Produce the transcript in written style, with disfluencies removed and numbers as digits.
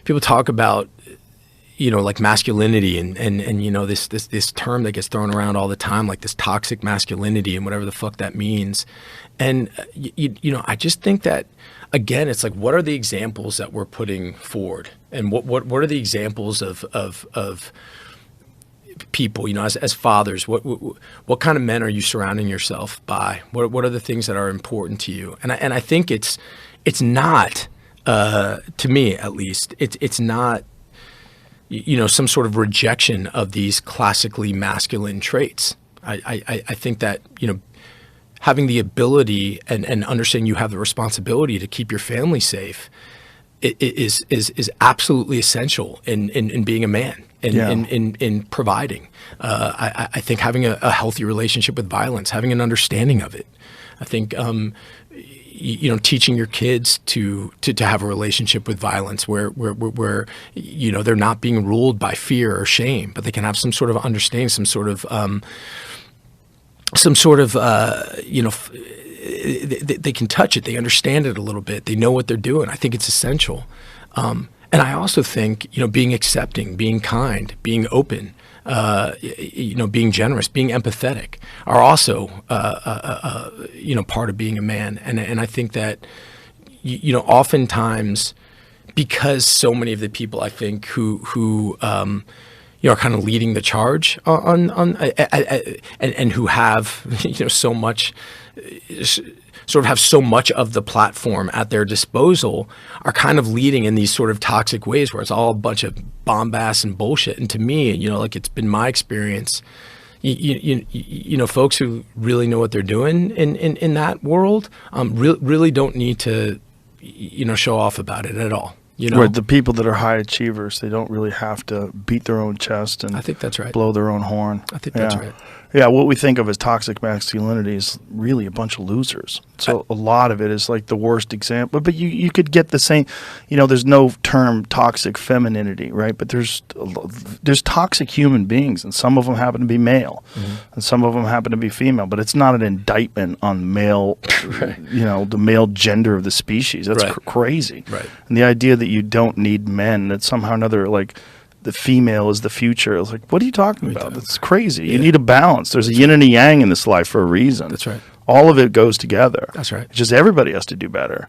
people talk about, like masculinity and this term that gets thrown around all the time, like this toxic masculinity and whatever the fuck that means. And, I just think that, again, it's like, what are the examples that we're putting forward? And what are the examples of people, as fathers? What kind of men are you surrounding yourself by? What are the things that are important to you? And I think it's not, to me at least, it's not, some sort of rejection of these classically masculine traits. I think that, having the ability and understanding you have the responsibility to keep your family safe is absolutely essential in being a man and in providing. I think having a healthy relationship with violence, having an understanding of it. I think teaching your kids to have a relationship with violence where they're not being ruled by fear or shame, but they can have some sort of understanding, some sort of they can touch it, they understand it a little bit, they know what they're doing. I think it's essential. And I also think, being accepting, being kind, being open, being generous, being empathetic are also, part of being a man. And I think that, oftentimes, because so many of the people I think who are kind of leading the charge on and who have, so much, sort of have so much of the platform at their disposal, are kind of leading in these sort of toxic ways where it's all a bunch of bombast and bullshit. And to me, it's been my experience, folks who really know what they're doing in that world, really don't need to, show off about it at all. Right, the people that are high achievers, they don't really have to beat their own chest and I think that's right. blow their own horn. I think that's right. Yeah, what we think of as toxic masculinity is really a bunch of losers. So a lot of it is like the worst example. But you could get the same, there's no term toxic femininity, right? But there's toxic human beings, and some of them happen to be male, and some of them happen to be female. But it's not an indictment on male, right. The male gender of the species. That's right. Crazy. Right. And the idea that you don't need men, that somehow or another, like, the female is the future. I was like, what are you talking about? That's crazy. Yeah. You need a balance. There's a yin and a yang in this life for a reason. That's right. All of it goes together. That's right. It's just everybody has to do better.